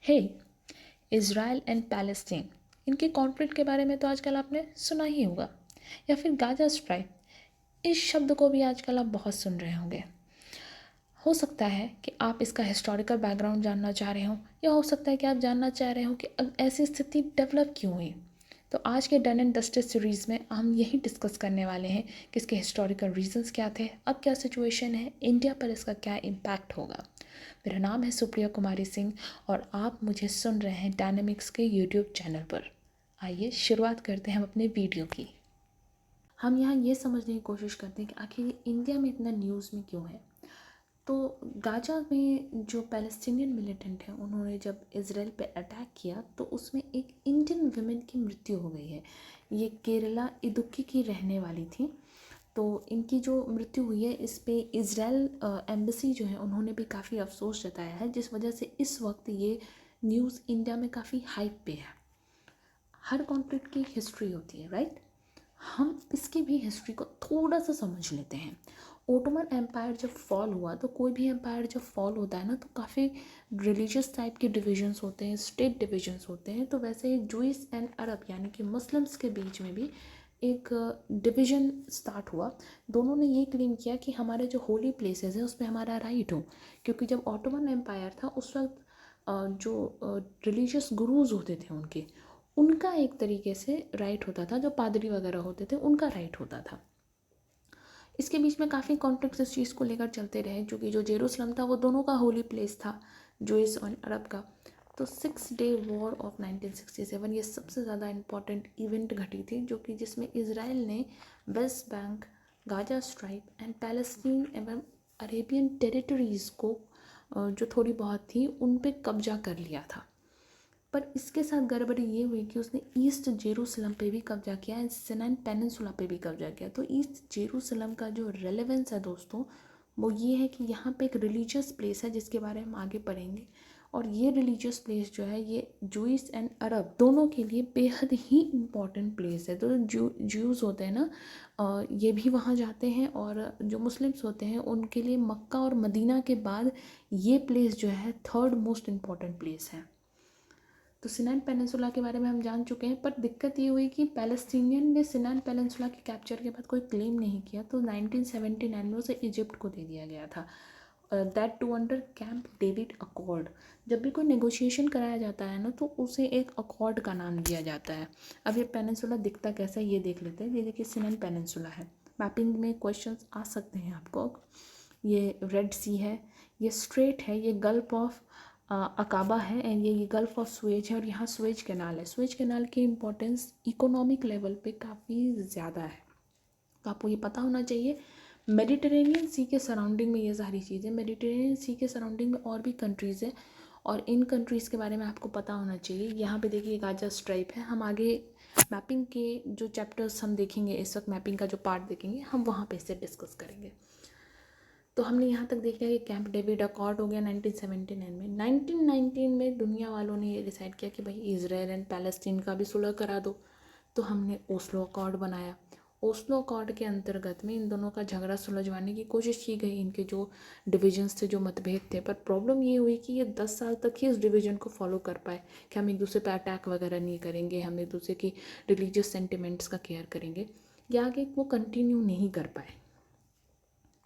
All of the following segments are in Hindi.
हे, इज़राइल एंड पैलेस्टीन, इनके कॉन्फ्लिक्ट के बारे में तो आजकल आपने सुना ही होगा, या फिर गाज़ा स्ट्राइक, इस शब्द को भी आजकल आप बहुत सुन रहे होंगे। हो सकता है कि आप इसका हिस्टोरिकल बैकग्राउंड जानना चाह रहे हो, या हो सकता है कि आप जानना चाह रहे हो कि ऐसी स्थिति डेवलप क्यों हुई। तो आज के डन एंड डस्टेड सीरीज़ में हम यही डिस्कस करने वाले हैं कि इसके हिस्टोरिकल रीजंस क्या थे, अब क्या सिचुएशन है, इंडिया पर इसका क्या इम्पैक्ट होगा। मेरा नाम है सुप्रिया कुमारी सिंह और आप मुझे सुन रहे हैं डायनेमिक्स के यूट्यूब चैनल पर। आइए शुरुआत करते हैं हम अपने वीडियो की। हम यहाँ ये समझने की कोशिश करते हैं कि आखिर ये इंडिया में इतना न्यूज़ में क्यों है। तो गाजा में जो पैलेस्टीनियन मिलिटेंट हैं, उन्होंने जब इसराइल पे अटैक किया तो उसमें एक इंडियन वुमेन की मृत्यु हो गई है। ये केरला इदुक्की की रहने वाली थी। तो इनकी जो मृत्यु हुई है, इस पे इज़राइल एम्बेसी जो है उन्होंने भी काफ़ी अफसोस जताया है, जिस वजह से इस वक्त ये न्यूज़ इंडिया में काफ़ी हाइप पे है। हर कॉन्फ्लिक्ट की हिस्ट्री होती है, राइट। हम इसकी भी हिस्ट्री को थोड़ा सा समझ लेते हैं। ओटोमन एम्पायर जब फॉल हुआ, तो कोई भी एम्पायर जब फॉल होता है ना, तो काफ़ी रिलीजियस टाइप के डिविजन्स होते हैं, स्टेट डिविजन्स होते हैं। तो वैसे ही जूइस एंड अरब यानी कि मुस्लिम्स के बीच में भी एक डिवीजन स्टार्ट हुआ। दोनों ने ये क्लेम किया कि हमारे जो होली प्लेसेस हैं उसमें हमारा राइट हो, क्योंकि जब ओटोमन एम्पायर था उस वक्त जो रिलीजियस गुरुज होते थे उनका एक तरीके से राइट होता था, जो पादरी वगैरह होते थे उनका राइट होता था। इसके बीच में काफ़ी कॉन्फ्लिक्ट्स इस चीज़ को लेकर चलते रहे, क्योंकि जो जेरूसलम था वो दोनों का होली प्लेस था, जूइस और अरब का। तो 6 डे वॉर ऑफ 1967 ये सबसे ज़्यादा इम्पॉर्टेंट इवेंट घटी थी, जो कि जिसमें इसराइल ने West Bank, Gaza stripe and Palestine एवं अरेबियन टेरिटरीज़ को जो थोड़ी बहुत थी उन पे कब्जा कर लिया था। पर इसके साथ गड़बड़ी ये हुई कि उसने ईस्ट जेरूसलम पे भी कब्जा किया एंड सिनान पेनिनसुला पे भी कब्जा किया। तो ईस्ट जेरूसलम का जो रेलेवेंस है दोस्तों, वो ये है कि यहाँ पे एक रिलीजियस प्लेस है जिसके बारे में हम आगे पढ़ेंगे। और ये रिलीजियस प्लेस जो है ये जूइस एंड अरब दोनों के लिए बेहद ही इम्पॉर्टेंट प्लेस है। तो ज्यूज़ होते हैं ना, ये भी वहाँ जाते हैं, और जो मुस्लिम्स होते हैं उनके लिए मक्का और मदीना के बाद ये प्लेस जो है थर्ड मोस्ट इम्पॉर्टेंट प्लेस है। तो सिनान पेनिनसुला के बारे में हम जान चुके हैं, पर दिक्कत ये हुई कि पैलेस्टीनियन ने सिनान पेनिनसुला के कैप्चर के बाद कोई क्लेम नहीं किया, तो 1979 में उसे इजिप्ट को दे दिया गया था, that too under Camp David accord. जब भी कोई नेगोशिएशन कराया जाता है ना, तो उसे एक अकॉर्ड का नाम दिया जाता है। अब ये पेनिनसुला दिखता कैसा है ये देख लेते हैं। ये देखिए सिनान पेनिनसुला है। मैपिंग में क्वेश्चंस आ सकते हैं आपको। ये रेड सी है, ये स्ट्रेट है, ये गल्फ ऑफ अकाबा है, एंड ये गल्फ ऑफ सुएज है, और यहाँ सुएज कैनाल है। सुएज कैनाल की इम्पोर्टेंस इकोनॉमिक लेवल पे काफ़ी ज़्यादा है, तो आपको ये पता होना चाहिए। मेडिटेरेनियन सी के सराउंडिंग में ये सारी चीज़ें, मेडिटेरेनियन सी के सराउंडिंग में और भी कंट्रीज़ है, और इन कंट्रीज़ के बारे में आपको पता होना चाहिए। यहाँ पे देखिए गाजा स्ट्राइप है। हम आगे मैपिंग के जो चैप्टर्स हम देखेंगे, इस वक्त मैपिंग का जो पार्ट देखेंगे हम वहाँ पे इसे डिस्कस करेंगे। तो हमने यहाँ तक देखा कि कैंप डेविड अकॉर्ड हो गया 1979 में। 1919 में दुनिया वालों ने ये डिसाइड किया कि भाई इजराइल एंड पैलेस्टीन का भी सुलह करा दो। तो हमने ओस्लो अकॉर्ड बनाया। ओस्लो अकॉर्ड के अंतर्गत में इन दोनों का झगड़ा सुलझवाने की कोशिश की गई, इनके जो डिविजन्स थे, जो मतभेद थे। पर प्रॉब्लम ये हुई कि ये 10 साल तक ही इस डिवीजन को फॉलो कर पाए कि हम एक दूसरे पर अटैक वगैरह नहीं करेंगे, हम एक दूसरे की रिलीजियस सेंटिमेंट्स का केयर करेंगे, या आगे वो कंटिन्यू नहीं कर पाए।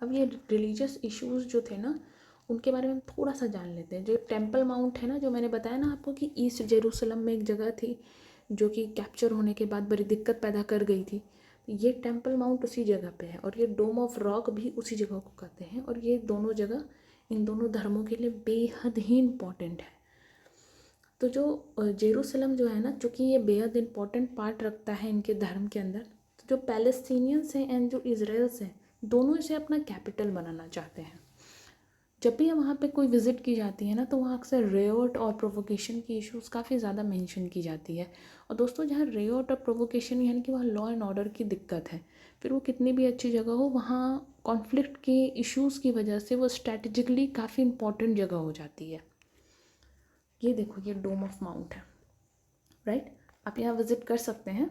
अब ये रिलीजियस इश्यूज़ जो थे ना, उनके बारे में हम थोड़ा सा जान लेते हैं। जो टेंपल माउंट है ना, जो मैंने बताया ना आपको कि ईस्ट जेरूसलम में एक जगह थी जो कि कैप्चर होने के बाद बड़ी दिक्कत पैदा कर गई थी, तो ये टेंपल माउंट उसी जगह पे है, और ये डोम ऑफ रॉक भी उसी जगह को कहते हैं। और ये दोनों जगह इन दोनों धर्मों के लिए बेहद ही इम्पॉर्टेंट है। तो जो जेरूसलम जो है ना, चूँकि ये बेहद इम्पॉर्टेंट पार्ट रखता है इनके धर्म के अंदर, तो जो पैलेस्टीनियंस हैं एंड जो इजराइल्स हैं, दोनों इसे अपना कैपिटल बनाना चाहते हैं। जब भी वहाँ पे कोई विज़िट की जाती है ना, तो वहाँ अक्सर रेओट और प्रोवोकेशन की इश्यूज़ काफ़ी ज़्यादा मेंशन की जाती है। और दोस्तों, जहाँ रेओट और प्रोवोकेशन यानी कि वहाँ लॉ एंड ऑर्डर की दिक्कत है, फिर वो कितनी भी अच्छी जगह हो, वहाँ कॉन्फ्लिक्ट के इश्यूज़ की वजह से वो स्ट्रैटेजिकली काफ़ी इंपॉर्टेंट जगह हो जाती है। ये देखो, ये डोम ऑफ माउंट है, राइट। आप यहाँ विज़िट कर सकते हैं।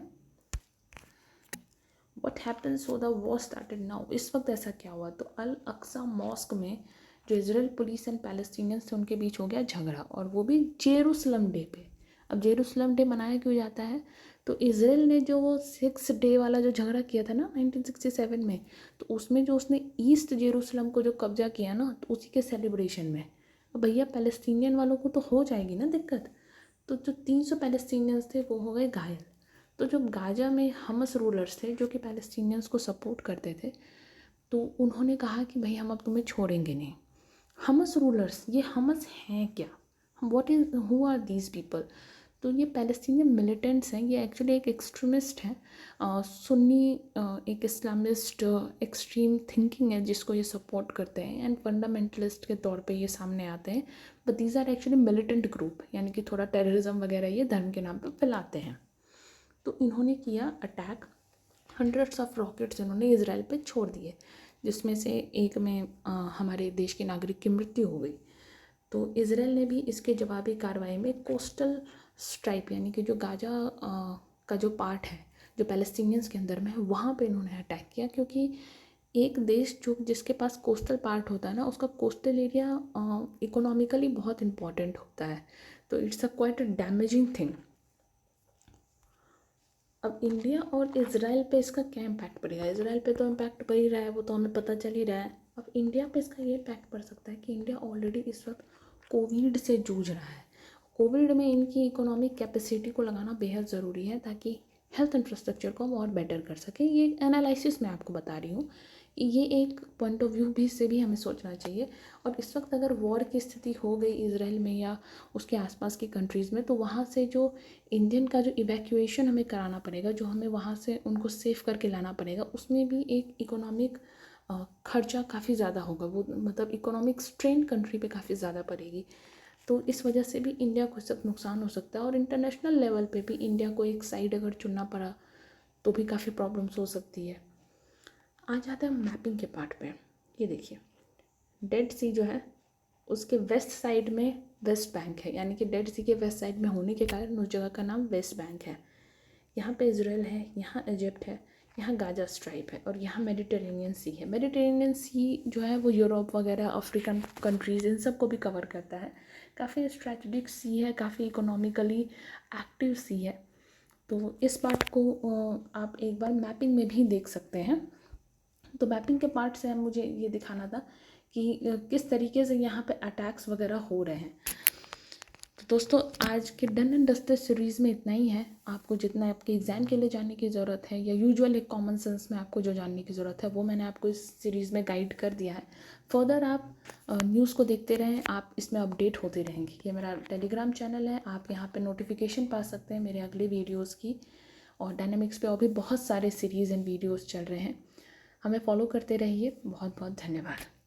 What happen, so the war started now. इस वक्त ऐसा क्या हुआ, तो अल अक्सा मॉस्क में जो इजराइल पुलिस एंड पैलेस्टीनियंस थे उनके बीच हो गया झगड़ा, और वो भी जेरूसलम डे पे। अब जेरूसलम डे मनाया क्यों जाता है, तो इजराइल ने जो वो 6 डे वाला जो झगड़ा किया था ना 1967 में, तो उसमें जो उसने ईस्ट जेरूसलम को जो कब्जा किया ना, तो उसी के सेलिब्रेशन में। अब भैया पैलेस्टीनियन वालों को तो हो जाएगी ना दिक्कत। तो जो 300 पैलेस्टीनियंस थे वो हो गए घायल। तो जो गाजा में हमस रूलर्स थे जो कि पैलेस्टीनियंस को सपोर्ट करते थे, तो उन्होंने कहा कि भाई हम अब तुम्हें छोड़ेंगे नहीं। हमस रूलर्स, ये हमस हैं क्या, what is, who are these people? तो ये पैलेस्टीनियन मिलिटेंट्स हैं, ये एक्चुअली एक एक्सट्रीमिस्ट हैं, सुन्नी एक इस्लामिस्ट एक्सट्रीम थिंकिंग है जिसको ये सपोर्ट करते हैं, एंड फंडामेंटलिस्ट के तौर पे ये सामने आते हैं। But these are actually militant group, यानी कि थोड़ा टेररिज्म वगैरह ये धर्म के नाम पे फैलाते हैं। तो इन्होंने किया अटैक, हंड्रेड्स ऑफ रॉकेट्स इन्होंने इजराइल पे छोड़ दिए, जिसमें से एक में हमारे देश के नागरिक की मृत्यु हो गई। तो इजराइल ने भी इसके जवाबी कार्रवाई में कोस्टल स्ट्राइप, यानी कि जो गाजा का जो पार्ट है जो पैलेस्टीनियंस के अंदर में है, वहाँ पे इन्होंने अटैक किया। क्योंकि एक देश जो जिसके पास कोस्टल पार्ट होता है ना, उसका कोस्टल एरिया इकोनॉमिकली बहुत इम्पॉर्टेंट होता है। तो it's a quite a damaging thing. अब इंडिया और इजराइल पे इसका क्या इम्पैक्ट पड़ेगा? इजराइल पे तो इम्पैक्ट पड़ ही रहा है, वो तो हमें पता चल ही रहा है। अब इंडिया पे इसका ये इम्पैक्ट पड़ सकता है कि इंडिया ऑलरेडी इस वक्त कोविड से जूझ रहा है। कोविड में इनकी इकोनॉमिक कैपेसिटी को लगाना बेहद ज़रूरी है ताकि हेल्थ इंफ्रास्ट्रक्चर को हम और बेटर कर सकें। ये एनालिसिस मैं आपको बता रही हूँ, ये एक पॉइंट ऑफ व्यू भी से भी हमें सोचना चाहिए। और इस वक्त अगर वॉर की स्थिति हो गई इजराइल में या उसके आसपास की कंट्रीज़ में, तो वहाँ से जो इंडियन का जो इवैक्यूएशन हमें कराना पड़ेगा, जो हमें वहाँ से उनको सेफ करके लाना पड़ेगा, उसमें भी एक इकोनॉमिक खर्चा काफ़ी ज़्यादा होगा। वो मतलब इकोनॉमिक स्ट्रेन कंट्री पे काफ़ी ज़्यादा पड़ेगी। तो इस वजह से भी इंडिया को इससे नुकसान हो सकता है, और इंटरनेशनल लेवल पे भी इंडिया को एक साइड अगर चुनना पड़ा तो भी काफ़ी प्रॉब्लम्स हो सकती है। आ जाते हैं मैपिंग के पार्ट पे। ये देखिए, डेड सी जो है उसके वेस्ट साइड में वेस्ट बैंक है, यानी कि डेड सी के वेस्ट साइड में होने के कारण उस जगह का नाम वेस्ट बैंक है। यहाँ पे इजराइल है, यहाँ इजिप्ट है, यहाँ गाजा स्ट्राइप है, और यहाँ मेडिटेरेनियन सी है। मेडिटेरेनियन सी जो है वो यूरोप वगैरह अफ्रीकन कंट्रीज़ इन सब को भी कवर करता है। काफ़ी स्ट्रेटजिक सी है, काफ़ी इकोनॉमिकली एक्टिव सी है। तो इस पार्ट को आप एक बार मैपिंग में भी देख सकते हैं। तो मैपिंग के पार्ट से मुझे ये दिखाना था कि किस तरीके से यहाँ पे अटैक्स वगैरह हो रहे हैं। तो दोस्तों आज के डन एंड डस्टेड सीरीज़ में इतना ही है। आपको जितना आपके एग्ज़ाम के लिए जानने की ज़रूरत है या यूजुअल एक कॉमन सेंस में आपको जो जानने की ज़रूरत है वो मैंने आपको इस सीरीज़ में गाइड कर दिया है। फर्दर आप न्यूज़ को देखते रहें, आप इसमें अपडेट होते रहेंगे। ये मेरा टेलीग्राम चैनल है, आप यहाँ पे नोटिफिकेशन पा सकते हैं मेरे अगले वीडियोज़ की। और डायनामिक्स पे और भी बहुत सारे सीरीज़ एंड वीडियोज़ चल रहे हैं, हमें फॉलो करते रहिए। बहुत बहुत धन्यवाद।